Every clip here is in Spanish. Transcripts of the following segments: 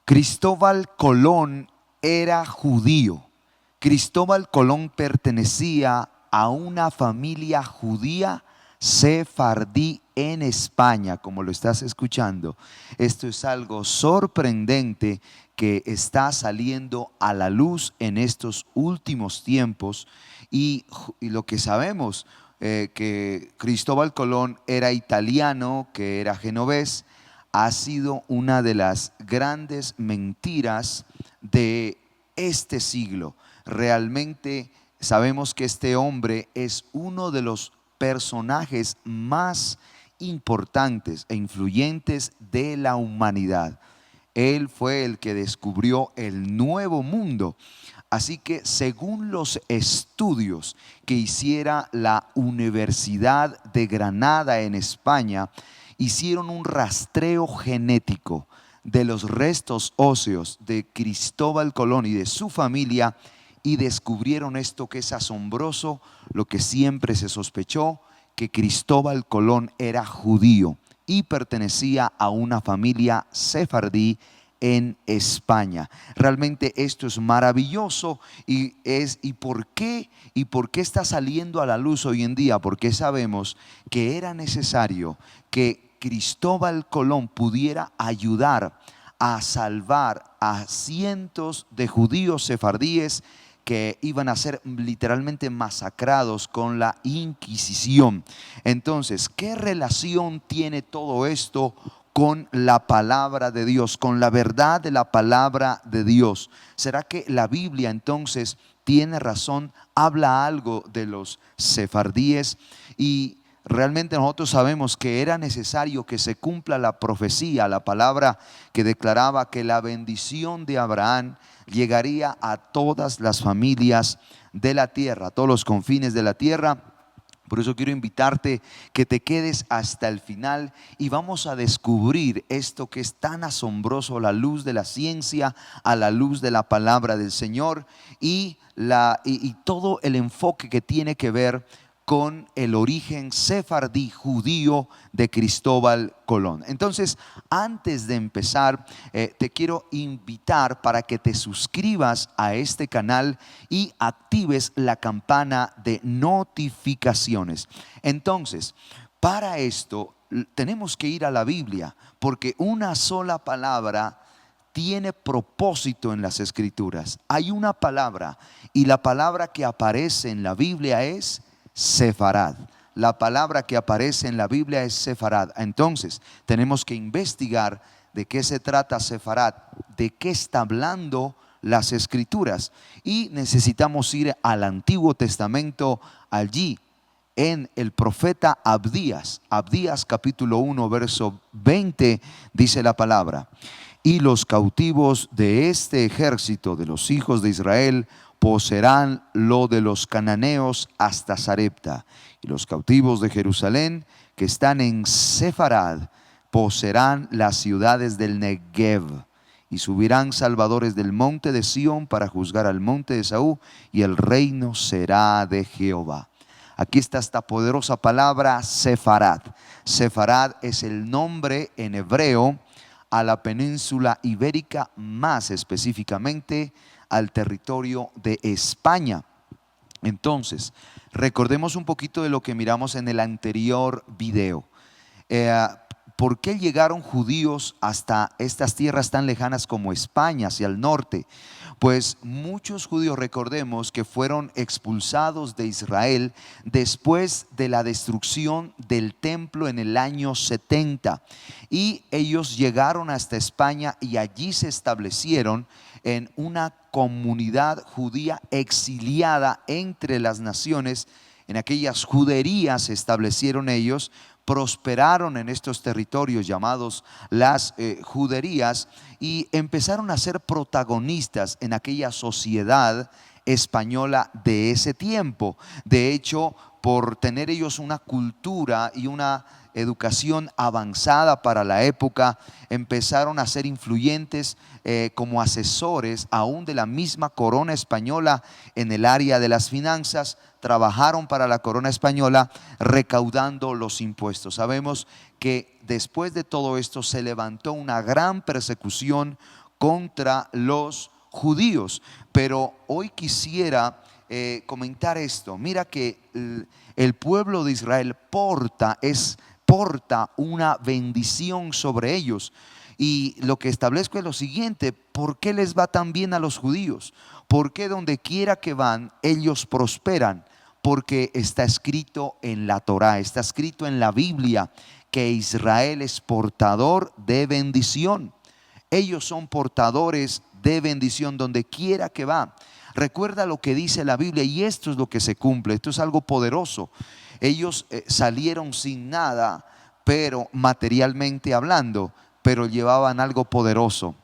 Cristóbal Colón era judío. Cristóbal Colón pertenecía a una familia judía sefardí en España, como lo estás escuchando. Esto es algo sorprendente que está saliendo a la luz en estos últimos tiempos y lo que sabemos, que Cristóbal Colón era italiano, que era genovés, ha sido una de las grandes mentiras de este siglo. Realmente sabemos que este hombre es uno de los personajes más importantes e influyentes de la humanidad. Él fue el que descubrió el nuevo mundo. Así que según los estudios que hiciera la Universidad de Granada en España, hicieron un rastreo genético de los restos óseos de Cristóbal Colón y de su familia y descubrieron esto que es asombroso, lo que siempre se sospechó, que Cristóbal Colón era judío y pertenecía a una familia sefardí en España. Realmente esto es maravilloso y ¿por qué está saliendo a la luz hoy en día? Porque sabemos que era necesario que Cristóbal Colón pudiera ayudar a salvar a cientos de judíos sefardíes que iban a ser literalmente masacrados con la Inquisición. Entonces, ¿qué relación tiene todo esto con la palabra de Dios, con la verdad de la palabra de Dios? ¿Será que la Biblia entonces tiene razón, habla algo de los sefardíes? Y realmente nosotros sabemos que era necesario que se cumpla la profecía, la palabra que declaraba que la bendición de Abraham llegaría a todas las familias de la tierra, a todos los confines de la tierra. Por eso quiero invitarte que te quedes hasta el final y vamos a descubrir esto que es tan asombroso a la luz de la ciencia, a la luz de la palabra del Señor y todo el enfoque que tiene que ver con el origen sefardí judío de Cristóbal Colón. Entonces, antes de empezar, te quiero invitar para que te suscribas a este canal y actives la campana de notificaciones. Entonces, para esto tenemos que ir a la Biblia, porque una sola palabra tiene propósito en las Escrituras. Hay una palabra y la palabra que aparece en la Biblia es Sefarad. La palabra que aparece en la Biblia es Sefarad. Entonces tenemos que investigar de qué se trata Sefarad, de qué está hablando las Escrituras, y necesitamos ir al Antiguo Testamento. Allí en el profeta Abdías capítulo 1 verso 20 dice la palabra: y los cautivos de este ejército de los hijos de Israel poseerán lo de los cananeos hasta Sarepta, y los cautivos de Jerusalén que están en Sefarad poseerán las ciudades del Negev, y subirán salvadores del monte de Sión para juzgar al monte de Saúl, y el reino será de Jehová. Aquí está esta poderosa palabra Sefarad. Sefarad es el nombre en hebreo a la península ibérica, más específicamente al territorio de España. Entonces, recordemos un poquito de lo que miramos en el anterior video. ¿Por qué llegaron judíos hasta estas tierras tan lejanas como España, hacia el norte? Pues muchos judíos, recordemos, que fueron expulsados de Israel después de la destrucción del templo en el año 70, y ellos llegaron hasta España y allí se establecieron en una comunidad judía exiliada entre las naciones. En aquellas juderías se establecieron ellos, prosperaron en estos territorios llamados las juderías, y empezaron a ser protagonistas en aquella sociedad española de ese tiempo. De hecho, por tener ellos una cultura y una educación avanzada para la época, empezaron a ser influyentes como asesores aún de la misma corona española en el área de las finanzas. Trabajaron para la corona española recaudando los impuestos. Sabemos que después de todo esto se levantó una gran persecución contra los judíos. Pero hoy quisiera comentar esto. Mira que el pueblo de Israel porta una bendición sobre ellos. Y lo que establezco es lo siguiente: ¿por qué les va tan bien a los judíos? ¿Por qué donde quiera que van ellos prosperan? Porque está escrito en la Torá, está escrito en la Biblia que Israel es portador de bendición. Ellos son portadores de bendición donde quiera que va. Recuerda lo que dice la Biblia, y esto es lo que se cumple. Esto es algo poderoso. Ellos salieron sin nada, pero materialmente hablando, pero llevaban algo poderoso,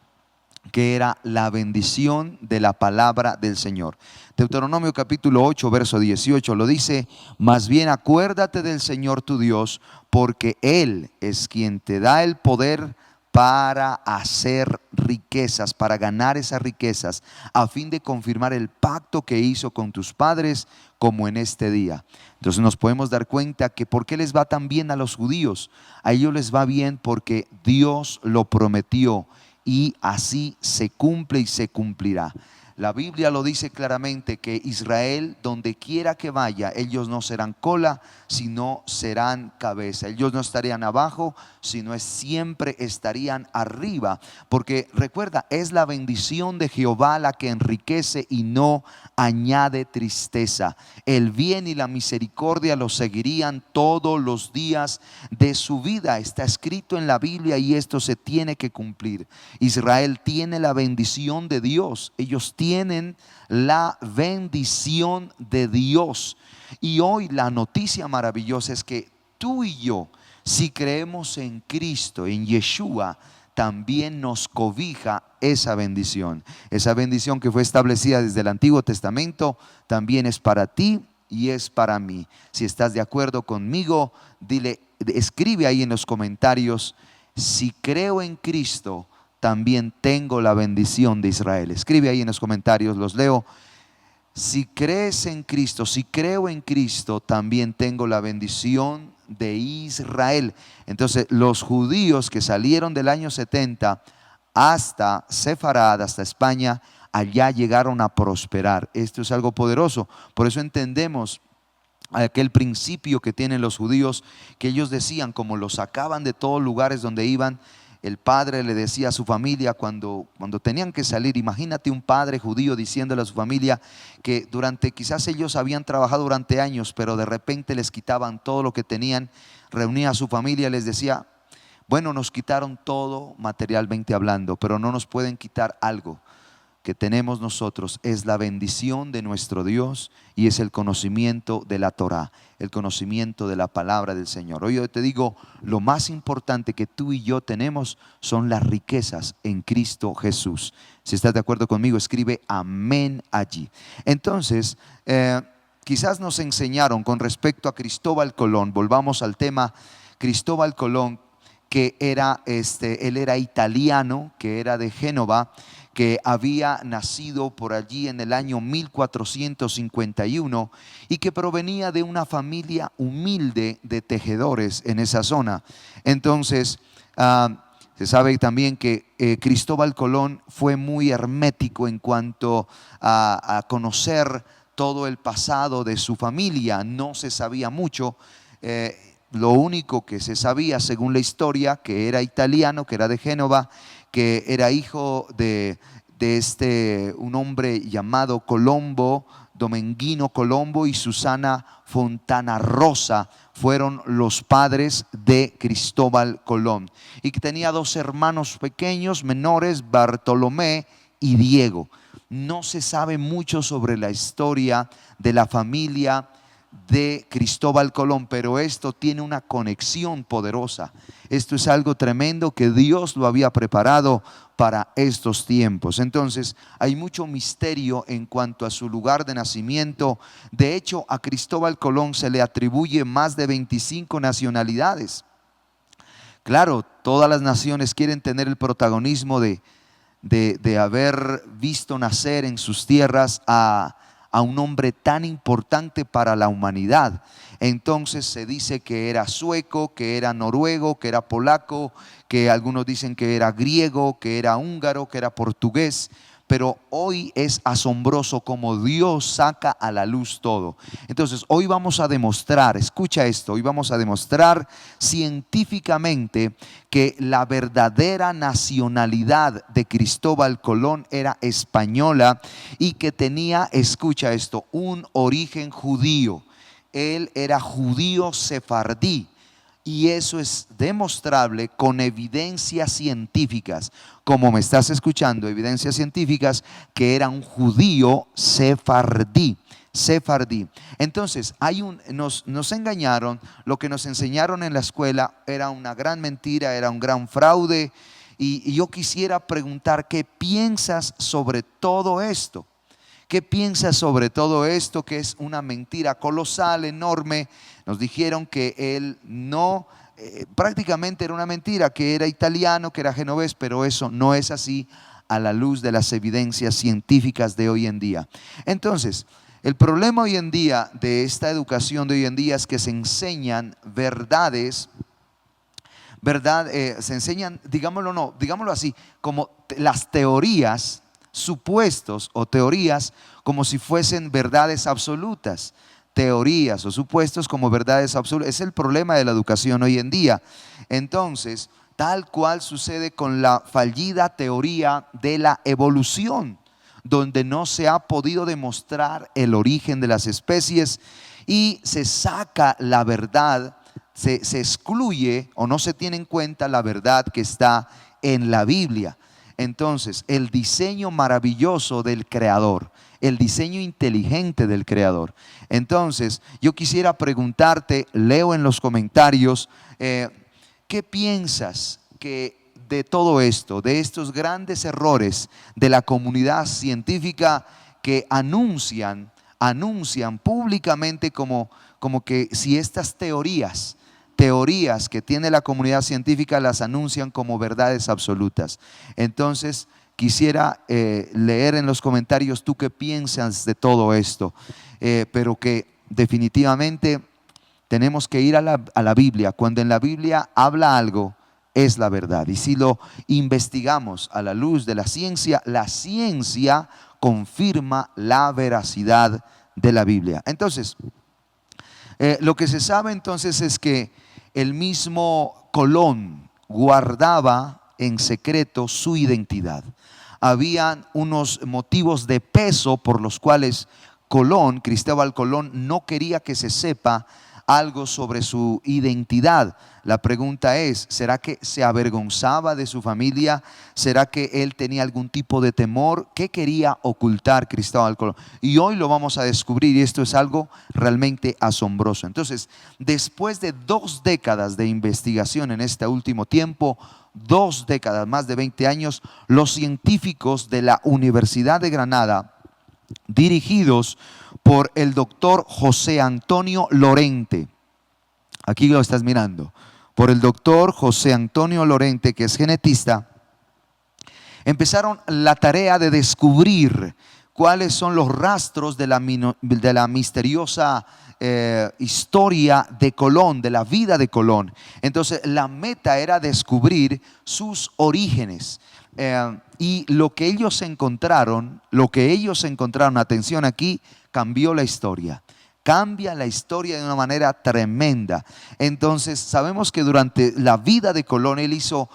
que era la bendición de la palabra del Señor. Deuteronomio capítulo 8, verso 18 lo dice: más bien acuérdate del Señor tu Dios, porque Él es quien te da el poder para hacer riquezas, para ganar esas riquezas, a fin de confirmar el pacto que hizo con tus padres, como en este día. Entonces nos podemos dar cuenta que ¿por qué les va tan bien a los judíos? A ellos les va bien porque Dios lo prometió, y así se cumple y se cumplirá. La Biblia lo dice claramente, que Israel, donde quiera que vaya, ellos no serán cola, sino serán cabeza. Ellos no estarían abajo, sino siempre estarían arriba. Porque recuerda, es la bendición de Jehová la que enriquece y no añade tristeza. El bien y la misericordia los seguirían todos los días de su vida. Está escrito en la Biblia y esto se tiene que cumplir. Israel tiene la bendición de Dios. Ellos tienen la bendición de Dios. Y hoy la noticia maravillosa es que tú y yo, si creemos en Cristo, en Yeshua, también nos cobija esa bendición. Esa bendición que fue establecida desde el Antiguo Testamento también es para ti y es para mí. Si estás de acuerdo conmigo, dile, escribe ahí en los comentarios: si creo en Cristo, también tengo la bendición de Israel. Escribe ahí en los comentarios, los leo. Si crees en Cristo, si creo en Cristo, también tengo la bendición de Israel. Entonces los judíos que salieron del año 70 hasta Sefarad, hasta España, allá llegaron a prosperar. Esto es algo poderoso. Por eso entendemos aquel principio que tienen los judíos, que ellos decían, como los sacaban de todos lugares donde iban, el padre le decía a su familia cuando tenían que salir. Imagínate un padre judío diciéndole a su familia que quizás ellos habían trabajado durante años, pero de repente les quitaban todo lo que tenían. Reunía a su familia y les decía: bueno, nos quitaron todo materialmente hablando, pero no nos pueden quitar algo que tenemos nosotros. Es la bendición de nuestro Dios, y es el conocimiento de la Torá, el conocimiento de la palabra del Señor. Hoy yo te digo, lo más importante que tú y yo tenemos son las riquezas en Cristo Jesús. Si estás de acuerdo conmigo, escribe amén allí. Entonces, quizás nos enseñaron con respecto a Cristóbal Colón. Volvamos al tema. Cristóbal Colón, que él era italiano, que era de Génova, que había nacido por allí en el año 1451 y que provenía de una familia humilde de tejedores en esa zona. Entonces, se sabe también que Cristóbal Colón fue muy hermético en cuanto a conocer todo el pasado de su familia. No se sabía mucho. Lo único que se sabía, según la historia, que era italiano, que era de Génova, que era hijo de un hombre llamado Colombo, Domenghino Colombo, y Susana Fontana Rosa fueron los padres de Cristóbal Colón, y que tenía dos hermanos pequeños, menores, Bartolomé y Diego. No se sabe mucho sobre la historia de la familia de Cristóbal Colón, pero esto tiene una conexión poderosa. Esto es algo tremendo que Dios lo había preparado para estos tiempos. Entonces hay mucho misterio en cuanto a su lugar de nacimiento. De hecho, a Cristóbal Colón se le atribuye más de 25 nacionalidades. Claro, todas las naciones quieren tener el protagonismo de haber visto nacer en sus tierras a a un hombre tan importante para la humanidad. Entonces se dice que era sueco, que era noruego, que era polaco, que algunos dicen que era griego, que era húngaro, que era portugués. Pero hoy es asombroso cómo Dios saca a la luz todo. Entonces hoy vamos a demostrar, escucha esto, hoy vamos a demostrar científicamente que la verdadera nacionalidad de Cristóbal Colón era española y que tenía, escucha esto, un origen judío. Él era judío sefardí. Y eso es demostrable con evidencias científicas, como me estás escuchando, evidencias científicas que era un judío sefardí. Sefardí. Entonces, nos engañaron, lo que nos enseñaron en la escuela era una gran mentira, era un gran fraude. Y yo quisiera preguntar, ¿qué piensas sobre todo esto? ¿Qué piensas sobre todo esto, que es una mentira colosal, enorme? Nos dijeron que él no, prácticamente era una mentira, que era italiano, que era genovés, pero eso no es así a la luz de las evidencias científicas de hoy en día. Entonces, el problema hoy en día de esta educación de hoy en día es que se enseñan verdades, se enseñan, digámoslo así, como las teorías, supuestos o teorías como si fuesen verdades absolutas. Teorías o supuestos como verdades absolutas. Es el problema de la educación hoy en día. Entonces, tal cual sucede con la fallida teoría de la evolución, donde no se ha podido demostrar el origen de las especies y se saca la verdad, se excluye o no se tiene en cuenta la verdad que está en la Biblia. Entonces, el diseño maravilloso del Creador, el diseño inteligente del Creador. Entonces, yo quisiera preguntarte, leo en los comentarios, ¿qué piensas que de todo esto, de estos grandes errores de la comunidad científica que anuncian públicamente como que si estas teorías que tiene la comunidad científica las anuncian como verdades absolutas? Entonces quisiera leer en los comentarios tú qué piensas de todo esto, pero que definitivamente tenemos que ir a la Biblia. Cuando en la Biblia habla algo, es la verdad. Y si lo investigamos a la luz de la ciencia confirma la veracidad de la Biblia. Entonces, lo que se sabe entonces es que el mismo Colón guardaba en secreto su identidad. Habían unos motivos de peso por los cuales Cristóbal Colón, no quería que se sepa algo sobre su identidad. La pregunta es, ¿será que se avergonzaba de su familia? ¿Será que él tenía algún tipo de temor? ¿Qué quería ocultar Cristóbal Colón? Y hoy lo vamos a descubrir, y esto es algo realmente asombroso. Entonces, después de 2 décadas de investigación en este último tiempo, 2 décadas, más de 20 años, los científicos de la Universidad de Granada, dirigidos por el doctor José Antonio Lorente, aquí lo estás mirando, por el doctor José Antonio Lorente, que es genetista, empezaron la tarea de descubrir cuáles son los rastros de la misteriosa historia de Colón, de la vida de Colón. Entonces la meta era descubrir sus orígenes. Y lo que ellos encontraron, atención aquí, cambió la historia. Cambia la historia de una manera tremenda. Entonces sabemos que durante la vida de Colón él hizo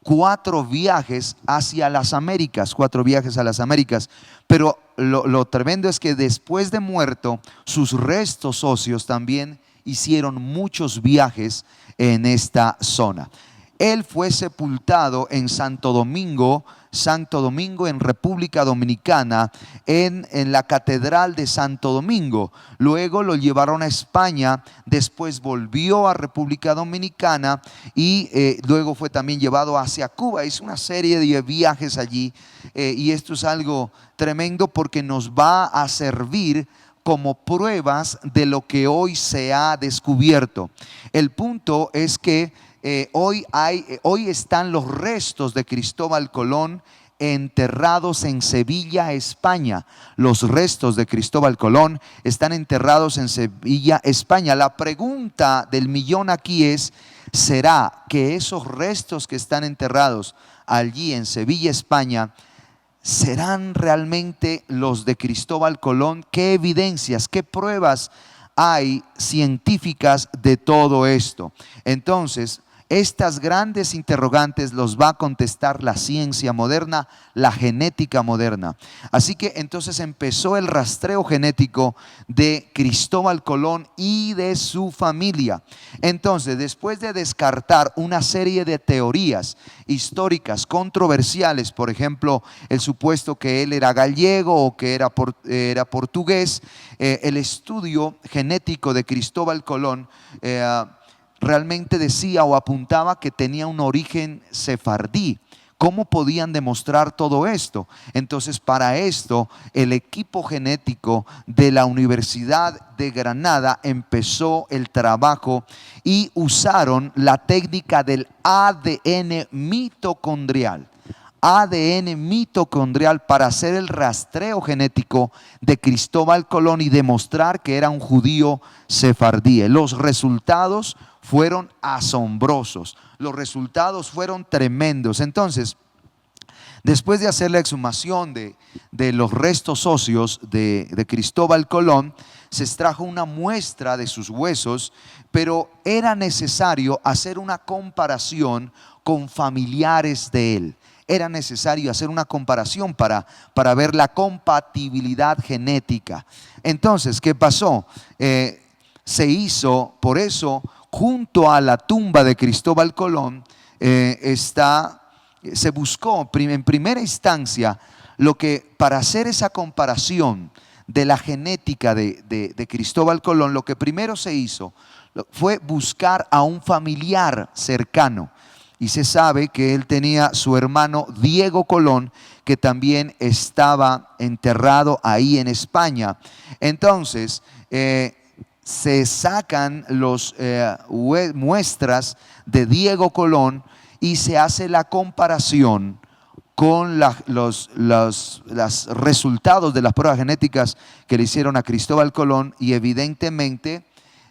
4 viajes hacia las Américas, 4 viajes a las Américas. Pero lo tremendo es que después de muerto, sus restos óseos también hicieron muchos viajes en esta zona. Él fue sepultado en Santo Domingo, en República Dominicana, en la Catedral de Santo Domingo. Luego lo llevaron a España, después volvió a República Dominicana y luego fue también llevado hacia Cuba. Hizo una serie de viajes allí, y esto es algo tremendo porque nos va a servir como pruebas de lo que hoy se ha descubierto. El punto es que hoy están los restos de Cristóbal Colón enterrados en Sevilla, España. Los restos de Cristóbal Colón están enterrados en Sevilla, España. La pregunta del millón aquí es: ¿será que esos restos que están enterrados allí en Sevilla, España, serán realmente los de Cristóbal Colón? ¿Qué evidencias, qué pruebas hay científicas de todo esto? Entonces, estas grandes interrogantes los va a contestar la ciencia moderna, la genética moderna. Así que entonces empezó el rastreo genético de Cristóbal Colón y de su familia. Entonces, después de descartar una serie de teorías históricas controversiales, por ejemplo, el supuesto que él era gallego o que era portugués, el estudio genético de Cristóbal Colón realmente decía o apuntaba que tenía un origen sefardí. ¿Cómo podían demostrar todo esto? Entonces, para esto, el equipo genético de la Universidad de Granada empezó el trabajo y usaron la técnica del ADN mitocondrial. ADN mitocondrial para hacer el rastreo genético de Cristóbal Colón y demostrar que era un judío sefardí. Los resultados fueron asombrosos, los resultados fueron tremendos. Entonces, después de hacer la exhumación de los restos óseos de Cristóbal Colón, se extrajo una muestra de sus huesos, pero era necesario hacer una comparación con familiares de él. Era necesario hacer una comparación para ver la compatibilidad genética. Entonces, ¿qué pasó? Se hizo, por eso, junto a la tumba de Cristóbal Colón, se buscó en primera instancia para hacer esa comparación de la genética de Cristóbal Colón. Lo que primero se hizo fue buscar a un familiar cercano. Y se sabe que él tenía su hermano Diego Colón, que también estaba enterrado ahí en España. Entonces, se sacan muestras de Diego Colón y se hace la comparación con los resultados de las pruebas genéticas que le hicieron a Cristóbal Colón, y evidentemente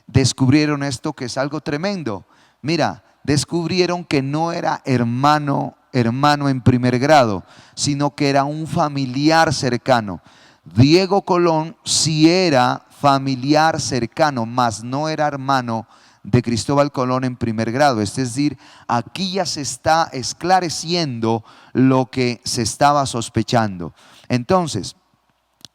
descubrieron esto, que es algo tremendo. Mira, descubrieron que no era hermano en primer grado, sino que era un familiar cercano. Diego Colón sí era familiar cercano, mas no era hermano de Cristóbal Colón en primer grado. Es decir, aquí ya se está esclareciendo lo que se estaba sospechando. Entonces,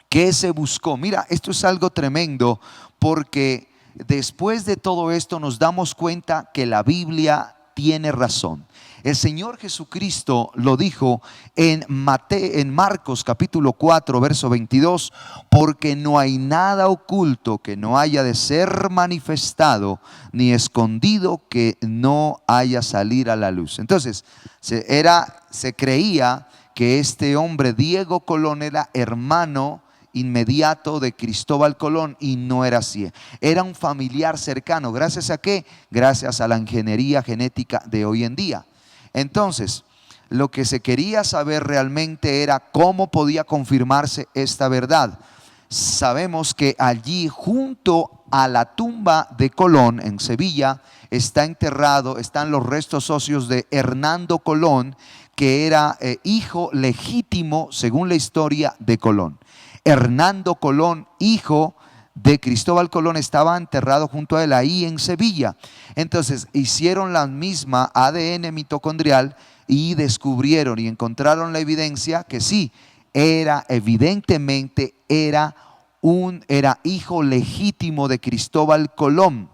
¿qué se buscó? Mira, esto es algo tremendo, porque después de todo esto nos damos cuenta que la Biblia tiene razón. El Señor Jesucristo lo dijo en Marcos capítulo 4 verso 22: porque no hay nada oculto que no haya de ser manifestado, ni escondido que no haya salir a la luz. Entonces, se creía que este hombre Diego Colón era hermano inmediato de Cristóbal Colón, y no era así. Era un familiar cercano. ¿Gracias a qué? Gracias a la ingeniería genética de hoy en día. Entonces, lo que se quería saber realmente era cómo podía confirmarse esta verdad. Sabemos que allí, junto a la tumba de Colón en Sevilla, están los restos óseos de Hernando Colón, que era hijo legítimo, según la historia, de Colón. Hernando Colón, hijo de Cristóbal Colón, estaba enterrado junto a él ahí en Sevilla. Entonces hicieron la misma ADN mitocondrial y descubrieron y encontraron la evidencia que sí, evidentemente era hijo legítimo de Cristóbal Colón.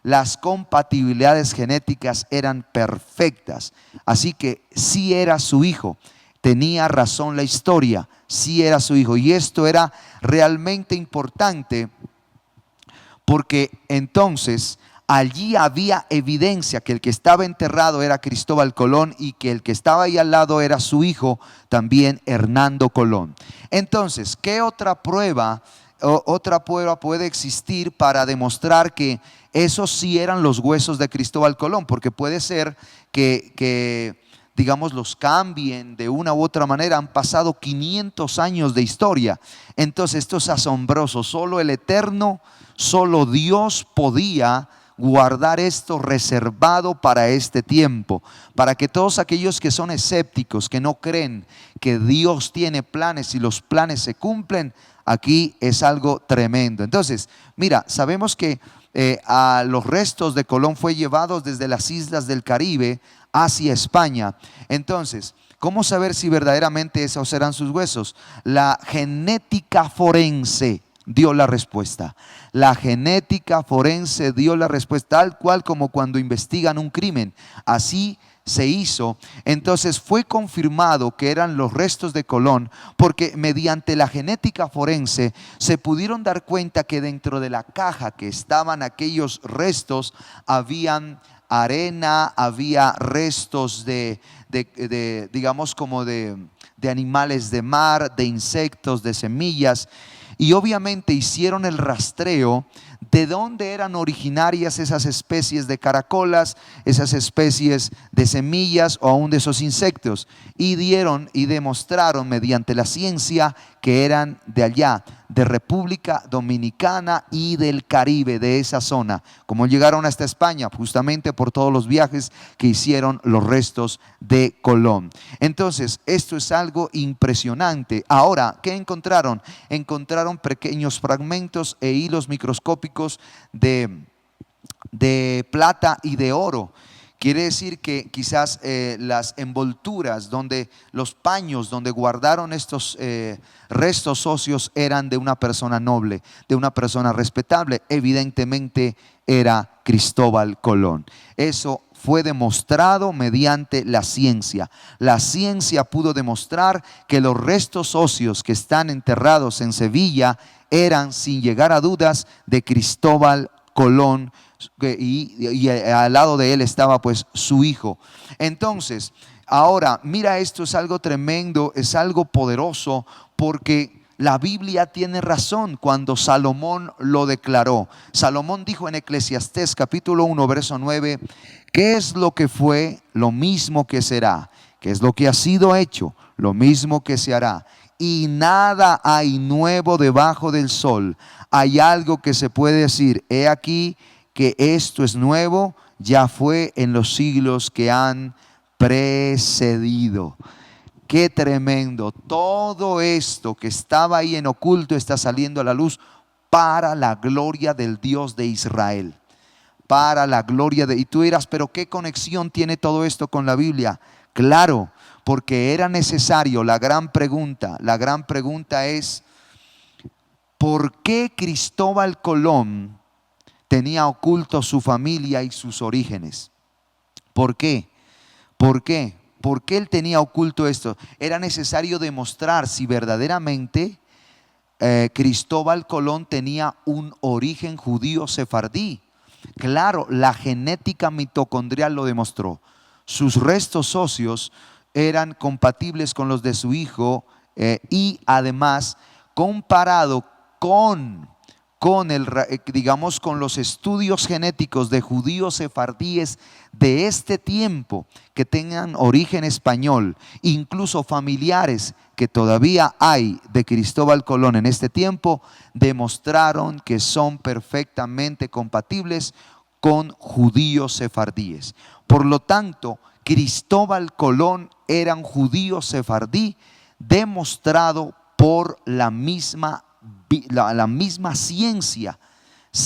Las compatibilidades genéticas eran perfectas, así que sí era su hijo. Tenía razón la historia, sí era su hijo. Y esto era realmente importante, porque entonces allí había evidencia que el que estaba enterrado era Cristóbal Colón, y que el que estaba ahí al lado era su hijo también, Hernando Colón. Entonces, ¿qué otra prueba puede existir para demostrar que esos sí eran los huesos de Cristóbal Colón? Porque puede ser que digamos, los cambien de una u otra manera. Han pasado 500 años de historia. Entonces esto es asombroso. Solo el Eterno, solo Dios podía guardar esto reservado para este tiempo, para que todos aquellos que son escépticos, que no creen que Dios tiene planes y los planes se cumplen, aquí es algo tremendo. Entonces, mira, sabemos que a los restos de Colón fue llevados desde las islas del Caribe hacia España. Entonces, ¿cómo saber si verdaderamente esos eran sus huesos? La genética forense dio la respuesta. La genética forense dio la respuesta, tal cual como cuando investigan un crimen. Así se hizo. Entonces fue confirmado que eran los restos de Colón, porque mediante la genética forense se pudieron dar cuenta que dentro de la caja que estaban aquellos restos habían arena, había restos digamos como de animales de mar, de insectos, de semillas. Y obviamente hicieron el rastreo de dónde eran originarias esas especies de caracolas, esas especies de semillas o aún de esos insectos. Y dieron y demostraron mediante la ciencia que eran de allá, de República Dominicana y del Caribe, de esa zona. Como llegaron hasta España, justamente por todos los viajes que hicieron los restos de Colón. Entonces, esto es algo impresionante. Ahora, ¿qué encontraron? Encontraron pequeños fragmentos e hilos microscópicos de plata y de oro. Quiere decir que quizás las envolturas, los paños donde guardaron estos restos óseos eran de una persona noble, de una persona respetable. Evidentemente era Cristóbal Colón. Eso fue demostrado mediante la ciencia. La ciencia pudo demostrar que los restos óseos que están enterrados en Sevilla eran, sin llegar a dudas, de Cristóbal Colón. Y al lado de él estaba pues su hijo. Entonces, ahora mira, esto es algo tremendo, es algo poderoso, porque la Biblia tiene razón cuando Salomón lo declaró. Salomón dijo en Eclesiastés capítulo 1 verso 9: ¿qué es lo que fue? Lo mismo que será. ¿Qué es lo que ha sido hecho? Lo mismo que se hará. Y nada hay nuevo debajo del sol. Hay algo que se puede decir: he aquí que esto es nuevo, ya fue en los siglos que han precedido. Qué tremendo. Todo esto que estaba ahí en oculto está saliendo a la luz para la gloria del Dios de Israel. Para la gloria de... Y tú dirás, pero ¿qué conexión tiene todo esto con la Biblia? Claro, porque era necesario. La gran pregunta es: ¿por qué Cristóbal Colón tenía oculto su familia y sus orígenes? ¿Por qué? ¿Por qué? ¿Por qué él tenía oculto esto? Era necesario demostrar si verdaderamente Cristóbal Colón tenía un origen judío sefardí. Claro, la genética mitocondrial lo demostró. Sus restos óseos eran compatibles con los de su hijo, y además, comparado con los estudios genéticos de judíos sefardíes de este tiempo que tengan origen español, incluso familiares que todavía hay de Cristóbal Colón en este tiempo, demostraron que son perfectamente compatibles con judíos sefardíes. Por lo tanto, Cristóbal Colón era un judío sefardí, demostrado por la misma ciencia.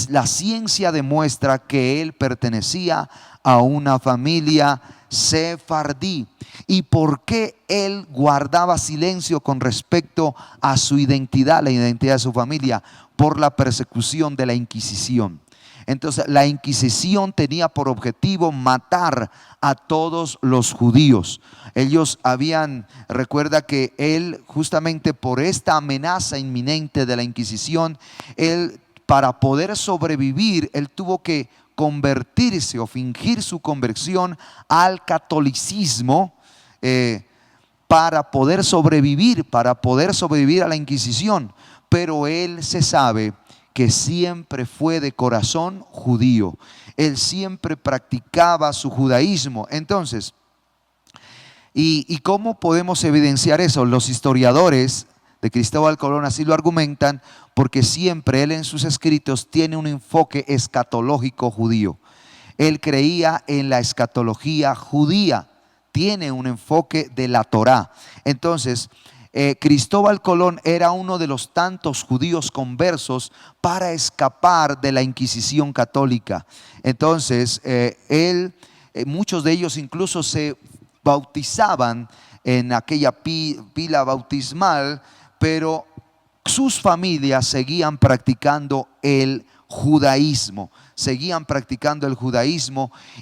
La ciencia demuestra que él pertenecía a una familia sefardí. ¿Y por qué él guardaba silencio con respecto a su identidad, la identidad de su familia? Por la persecución de la Inquisición. Entonces, la Inquisición tenía por objetivo matar a todos los judíos. Recuerda que él, justamente por esta amenaza inminente de la Inquisición, él, para poder sobrevivir, él tuvo que convertirse o fingir su conversión al catolicismo, para poder sobrevivir a la Inquisición. Pero él, se sabe que siempre fue de corazón judío. Él siempre practicaba su judaísmo. Entonces, ¿Y cómo podemos evidenciar eso? Los historiadores de Cristóbal Colón así lo argumentan, porque siempre él en sus escritos tiene un enfoque escatológico judío. Él creía en la escatología judía, tiene un enfoque de la Torá. Entonces, Cristóbal Colón era uno de los tantos judíos conversos para escapar de la Inquisición católica. Entonces, muchos de ellos incluso se bautizaban en aquella pila bautismal, pero sus familias seguían practicando el judaísmo,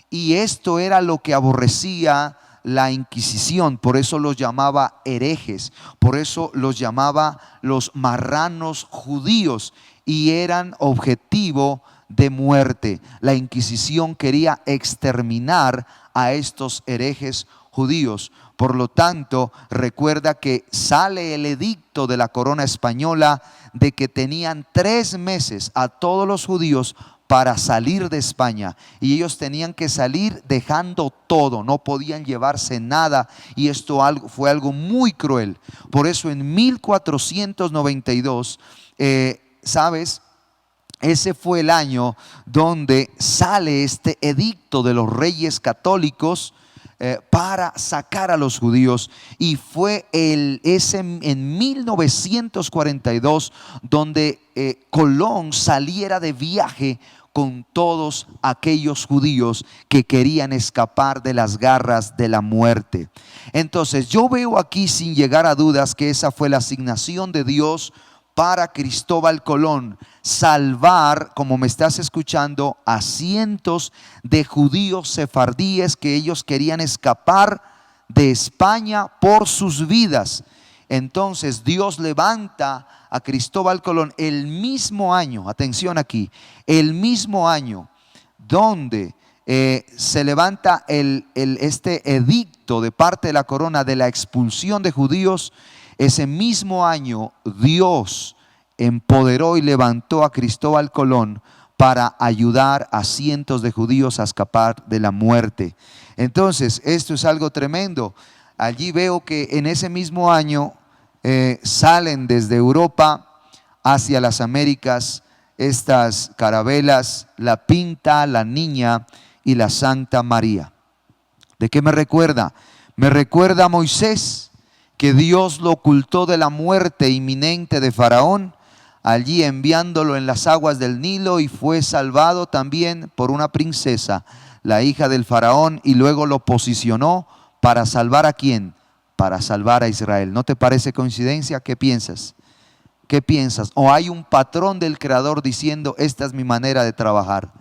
y esto era lo que aborrecía la Inquisición. Por eso los llamaba herejes, por eso los llamaba los marranos judíos, y eran objetivo de muerte. La Inquisición quería exterminar a estos herejes judíos. Por lo tanto, recuerda que sale el edicto de la corona española de que tenían 3 meses a todos los judíos para salir de España, y ellos tenían que salir dejando todo, no podían llevarse nada, y esto fue algo muy cruel. Por eso en 1492, ¿sabes? Ese fue el año donde sale este edicto de los reyes católicos para sacar a los judíos, y fue en 1942 donde Colón saliera de viaje con todos aquellos judíos que querían escapar de las garras de la muerte. Entonces yo veo aquí sin llegar a dudas que esa fue la asignación de Dios para Cristóbal Colón: salvar, como me estás escuchando, a cientos de judíos sefardíes que ellos querían escapar de España por sus vidas. Entonces Dios levanta a Cristóbal Colón el mismo año, atención aquí, el mismo año donde se levanta este edicto de parte de la corona de la expulsión de judíos. Ese mismo año Dios empoderó y levantó a Cristóbal Colón para ayudar a cientos de judíos a escapar de la muerte. Entonces, esto es algo tremendo. Allí veo que en ese mismo año salen desde Europa hacia las Américas estas carabelas, la Pinta, la Niña y la Santa María. ¿De qué me recuerda? Me recuerda a Moisés, que Dios lo ocultó de la muerte inminente de Faraón, allí enviándolo en las aguas del Nilo, y fue salvado también por una princesa, la hija del Faraón, y luego lo posicionó para salvar ¿a quién? Para salvar a Israel. ¿No te parece coincidencia? ¿Qué piensas? ¿Qué piensas? ¿O hay un patrón del Creador diciendo: esta es mi manera de trabajar,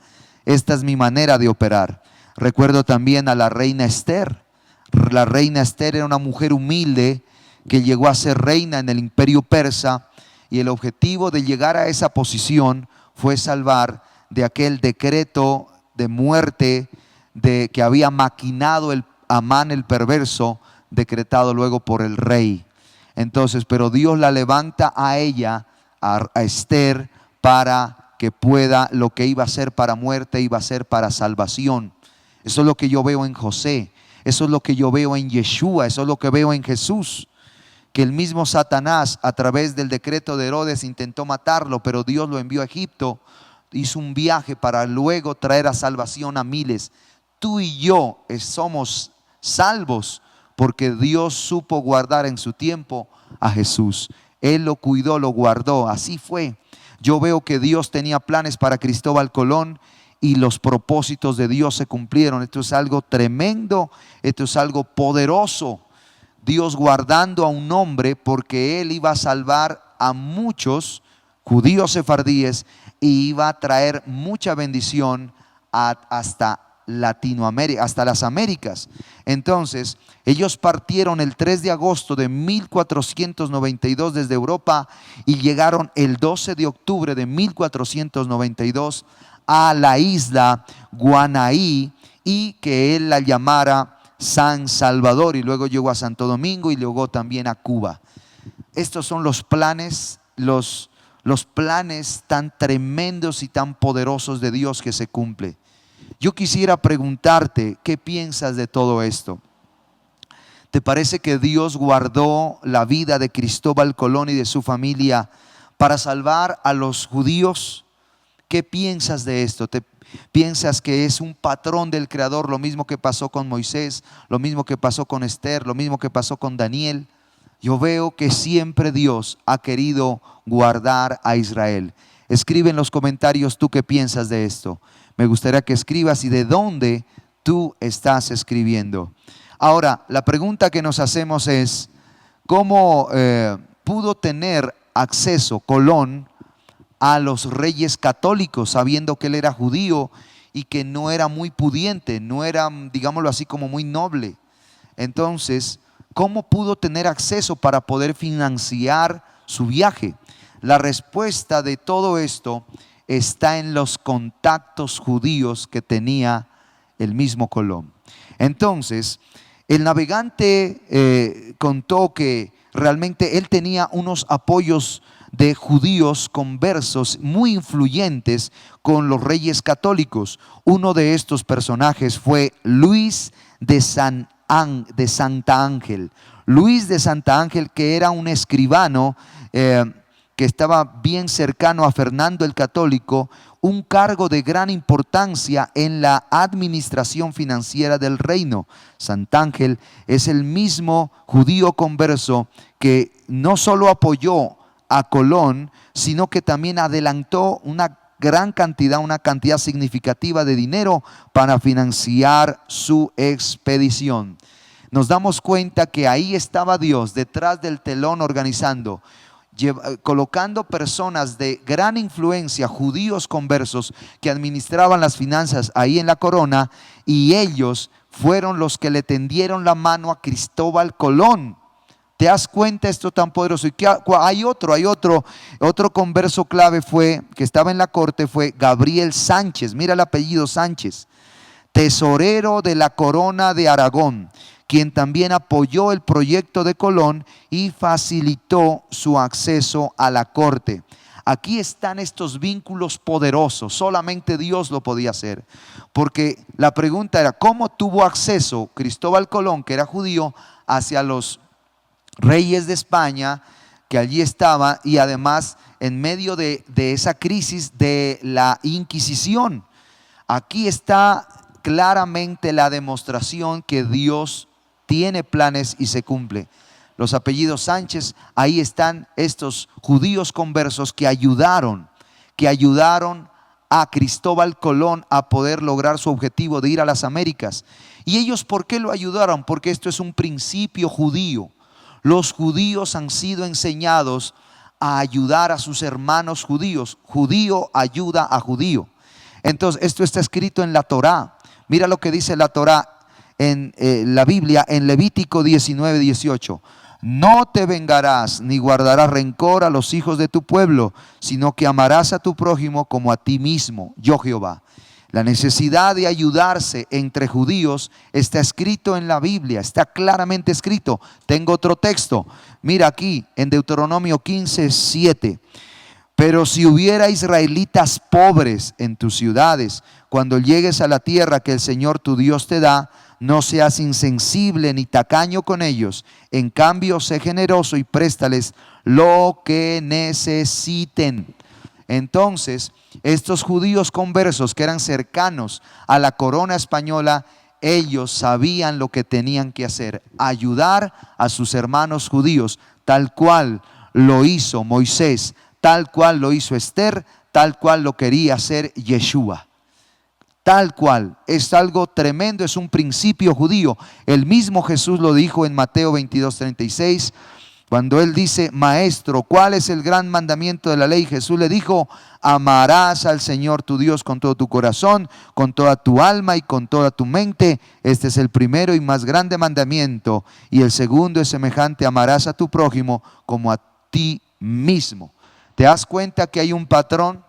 esta es mi manera de operar? Recuerdo también a la reina Esther. La reina Esther era una mujer humilde que llegó a ser reina en el imperio persa, y el objetivo de llegar a esa posición fue salvar de aquel decreto de muerte que había maquinado Amán el perverso, decretado luego por el rey. Entonces, pero Dios la levanta a ella, a Esther, para que pueda, lo que iba a ser para muerte, iba a ser para salvación. Eso es lo que yo veo en José, eso es lo que yo veo en Yeshua, eso es lo que veo en Jesús. Que el mismo Satanás, a través del decreto de Herodes, intentó matarlo, pero Dios lo envió a Egipto, hizo un viaje para luego traer a salvación a miles. Tú y yo somos salvos porque Dios supo guardar en su tiempo a Jesús. Él lo cuidó, lo guardó, así fue. Yo veo que Dios tenía planes para Cristóbal Colón, y los propósitos de Dios se cumplieron. Esto es algo tremendo, esto es algo poderoso. Dios guardando a un hombre, porque él iba a salvar a muchos judíos sefardíes y iba a traer mucha bendición hasta Latinoamérica, hasta las Américas. Entonces, ellos partieron el 3 de agosto de 1492 desde Europa, y llegaron el 12 de octubre de 1492 a la isla Guanaí, y que él la llamara San Salvador, y luego llegó a Santo Domingo y luego también a Cuba. Estos son los planes, los planes tan tremendos y tan poderosos de Dios que se cumple. Yo quisiera preguntarte, ¿qué piensas de todo esto? ¿Te parece que Dios guardó la vida de Cristóbal Colón y de su familia para salvar a los judíos? ¿Qué piensas de esto? ¿Te piensas que es un patrón del Creador? Lo mismo que pasó con Moisés, lo mismo que pasó con Esther, lo mismo que pasó con Daniel. Yo veo que siempre Dios ha querido guardar a Israel. Escribe en los comentarios tú qué piensas de esto. Me gustaría que escribas y de dónde tú estás escribiendo. Ahora, la pregunta que nos hacemos es, ¿cómo pudo tener acceso Colón a los reyes católicos, sabiendo que él era judío y que no era muy pudiente, no era, digámoslo así, como muy noble? Entonces, ¿cómo pudo tener acceso para poder financiar su viaje? La respuesta de todo esto está en los contactos judíos que tenía el mismo Colón. Entonces, el navegante contó que realmente él tenía unos apoyos de judíos conversos muy influyentes con los reyes católicos. Uno de estos personajes fue Luis de Santa Ángel. Luis de Santa Ángel, que era un escribano que estaba bien cercano a Fernando el Católico, un cargo de gran importancia en la administración financiera del reino. Sant'Ángel es el mismo judío converso que no solo apoyó a Colón, sino que también adelantó una cantidad significativa de dinero para financiar su expedición. Nos damos cuenta que ahí estaba Dios detrás del telón organizando, colocando personas de gran influencia, judíos conversos, que administraban las finanzas ahí en la corona, y ellos fueron los que le tendieron la mano a Cristóbal Colón. ¿Te das cuenta esto tan poderoso? Y que hay otro converso clave que estaba en la corte, fue Gabriel Sánchez. Mira el apellido Sánchez, tesorero de la corona de Aragón, quien también apoyó el proyecto de Colón y facilitó su acceso a la corte. Aquí están estos vínculos poderosos, solamente Dios lo podía hacer, porque la pregunta era, ¿cómo tuvo acceso Cristóbal Colón, que era judío, hacia los reyes de España que allí estaban, y además en medio de esa crisis de la Inquisición? Aquí está claramente la demostración que Dios tiene planes y se cumple. Los apellidos Sánchez, ahí están estos judíos conversos que ayudaron a Cristóbal Colón a poder lograr su objetivo de ir a las Américas. ¿Y ellos por qué lo ayudaron? Porque esto es un principio judío. Los judíos han sido enseñados a ayudar a sus hermanos judíos. Judío ayuda a judío. Entonces, esto está escrito en la Torá. Mira lo que dice la Torá en la Biblia, en Levítico 19:18. No te vengarás ni guardarás rencor a los hijos de tu pueblo, sino que amarás a tu prójimo como a ti mismo, yo Jehová. La necesidad de ayudarse entre judíos está escrito en la Biblia, está claramente escrito. Tengo otro texto, mira aquí en Deuteronomio 15:7. Pero si hubiera israelitas pobres en tus ciudades, cuando llegues a la tierra que el Señor tu Dios te da, no seas insensible ni tacaño con ellos. En cambio, sé generoso y préstales lo que necesiten. Entonces, estos judíos conversos que eran cercanos a la corona española, ellos sabían lo que tenían que hacer: ayudar a sus hermanos judíos, tal cual lo hizo Moisés, tal cual lo hizo Esther, tal cual lo quería hacer Yeshua. Tal cual, es algo tremendo, es un principio judío. El mismo Jesús lo dijo en Mateo 22:36, cuando él dice: Maestro, ¿cuál es el gran mandamiento de la ley? Jesús le dijo: amarás al Señor tu Dios con todo tu corazón, con toda tu alma y con toda tu mente. Este es el primero y más grande mandamiento. Y el segundo es semejante: amarás a tu prójimo como a ti mismo. ¿Te das cuenta que hay un patrón?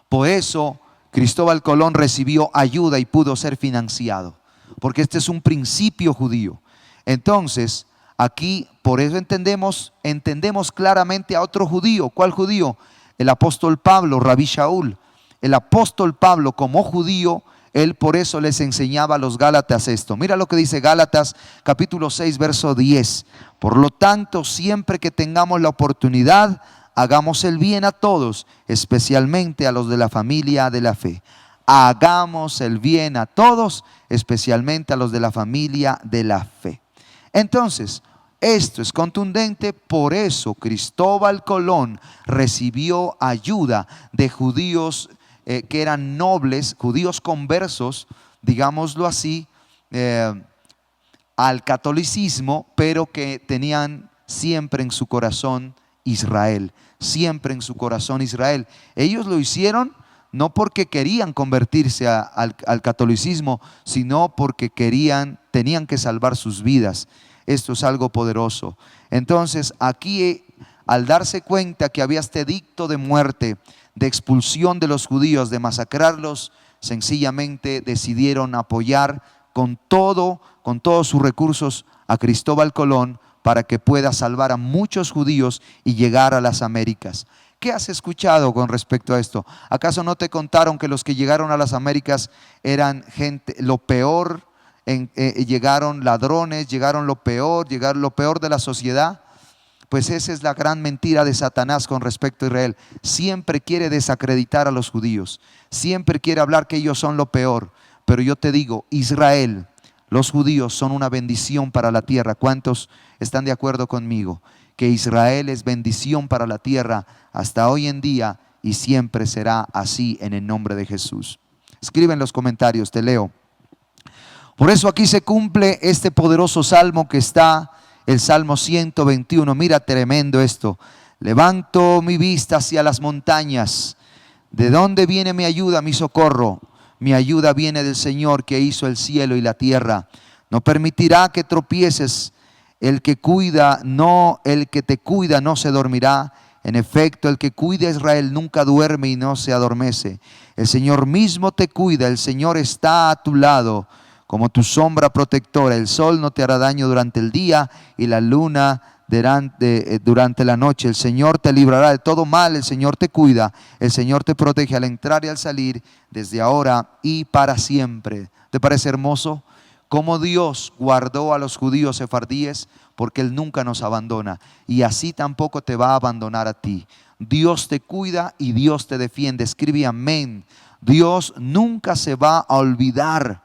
Por eso Cristóbal Colón recibió ayuda y pudo ser financiado, porque este es un principio judío. Entonces, aquí por eso entendemos claramente a otro judío. ¿Cuál judío? El apóstol Pablo, Rabí Shaul. El apóstol Pablo, como judío, Él por eso les enseñaba a los Gálatas esto. Mira lo que dice Gálatas capítulo 6, verso 10. Por lo tanto, siempre que tengamos la oportunidad, hagamos el bien a todos, especialmente a los de la familia de la fe. Hagamos el bien a todos, especialmente a los de la familia de la fe. Entonces, esto es contundente, por eso Cristóbal Colón recibió ayuda de judíos que eran nobles, judíos conversos, digámoslo así, al catolicismo, pero que tenían siempre en su corazón Israel, siempre en su corazón Israel. Ellos lo hicieron no porque querían convertirse al catolicismo, sino porque tenían que salvar sus vidas. Esto es algo poderoso. Entonces, aquí, al darse cuenta que había este edicto de muerte, de expulsión de los judíos, de masacrarlos, sencillamente decidieron apoyar con todos sus recursos a Cristóbal Colón para que pueda salvar a muchos judíos y llegar a las Américas. ¿Qué has escuchado con respecto a esto? ¿Acaso no te contaron que los que llegaron a las Américas eran gente, lo peor, llegaron ladrones, llegaron lo peor de la sociedad? Pues esa es la gran mentira de Satanás con respecto a Israel. Siempre quiere desacreditar a los judíos, siempre quiere hablar que ellos son lo peor. Pero yo te digo, Israel, los judíos son una bendición para la tierra. ¿Cuántos están de acuerdo conmigo? Que Israel es bendición para la tierra hasta hoy en día y siempre será así en el nombre de Jesús. Escribe en los comentarios, te leo. Por eso aquí se cumple este poderoso salmo que está, el Salmo 121. Mira, tremendo esto. Levanto mi vista hacia las montañas. ¿De dónde viene mi ayuda, mi socorro? Mi ayuda viene del Señor que hizo el cielo y la tierra. No permitirá que tropieces. El que te cuida no se dormirá. En efecto, el que cuida a Israel nunca duerme y no se adormece. El Señor mismo te cuida, el Señor está a tu lado como tu sombra protectora. El sol no te hará daño durante el día y la luna durante la noche. El Señor te librará de todo mal, el Señor te cuida, el Señor te protege al entrar y al salir, desde ahora y para siempre. ¿Te parece hermoso? Cómo Dios guardó a los judíos sefardíes, porque Él nunca nos abandona y así tampoco te va a abandonar a ti. Dios te cuida y Dios te defiende. Escribe amén. Dios nunca se va a olvidar.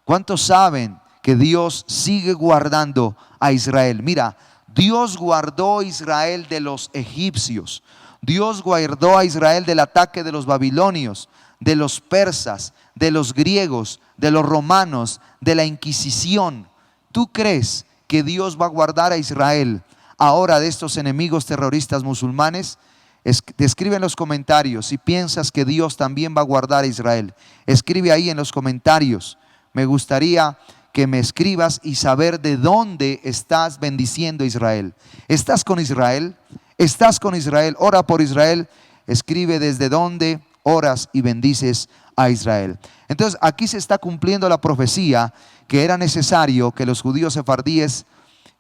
¿Cuántos saben que Dios sigue guardando a Israel? Mira, Dios guardó a Israel de los egipcios. Dios guardó a Israel del ataque de los babilonios, de los persas, de los griegos, de los romanos, de la Inquisición. ¿Tú crees que Dios va a guardar a Israel ahora de estos enemigos terroristas musulmanes? Escribe en los comentarios si piensas que Dios también va a guardar a Israel. Escribe ahí en los comentarios. Me gustaría que me escribas y saber de dónde estás bendiciendo a Israel. ¿Estás con Israel? ¿Estás con Israel? Ora por Israel. Escribe desde dónde oras y bendices a Israel. Entonces aquí se está cumpliendo la profecía que era necesario que los judíos sefardíes,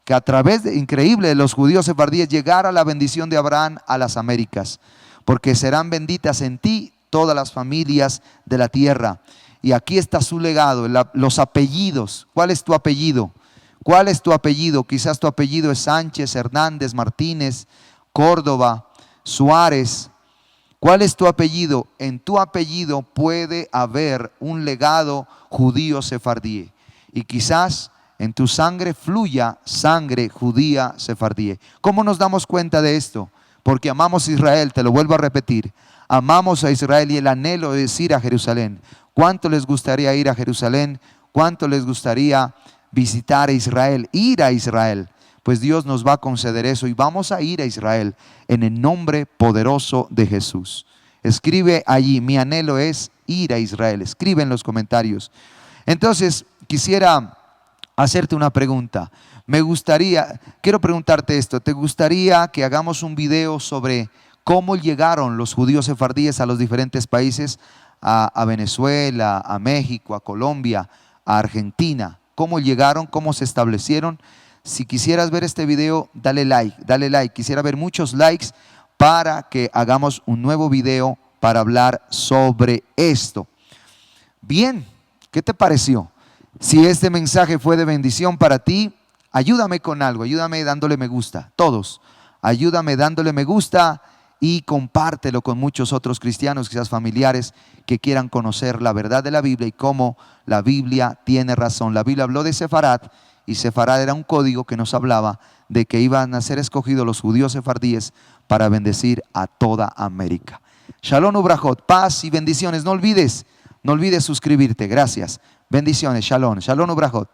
que a través de los judíos sefardíes llegara la bendición de Abraham a las Américas, porque serán benditas en ti todas las familias de la tierra. Y aquí está su legado, los apellidos. ¿Cuál es tu apellido? ¿Cuál es tu apellido? Quizás tu apellido es Sánchez, Hernández, Martínez, Córdoba, Suárez. ¿Cuál es tu apellido? En tu apellido puede haber un legado judío sefardí. Y quizás en tu sangre fluya sangre judía sefardí. ¿Cómo nos damos cuenta de esto? Porque amamos a Israel, te lo vuelvo a repetir. Amamos a Israel y el anhelo es ir a Jerusalén. ¿Cuánto les gustaría ir a Jerusalén? ¿Cuánto les gustaría visitar a Israel? Ir a Israel. Pues Dios nos va a conceder eso y vamos a ir a Israel en el nombre poderoso de Jesús. Escribe allí, mi anhelo es ir a Israel. Escribe en los comentarios. Entonces, quisiera hacerte una pregunta. Quiero preguntarte esto. ¿Te gustaría que hagamos un video sobre cómo llegaron los judíos sefardíes a los diferentes países? A Venezuela, a México, a Colombia, a Argentina. ¿Cómo llegaron? ¿Cómo se establecieron? Si quisieras ver este video, dale like. Quisiera ver muchos likes para que hagamos un nuevo video para hablar sobre esto. Bien, ¿Qué te pareció? Si este mensaje fue de bendición para ti, ayúdame con algo, ayúdame dándole me gusta, todos. Ayúdame dándole me gusta y compártelo con muchos otros cristianos, quizás familiares, que quieran conocer la verdad de la Biblia y cómo la Biblia tiene razón. La Biblia habló de Sefarat, y Sefarat era un código que nos hablaba de que iban a ser escogidos los judíos sefardíes para bendecir a toda América. Shalom Ubrajot, paz y bendiciones. No olvides suscribirte. Gracias. Bendiciones. Shalom. Shalom Ubrajot.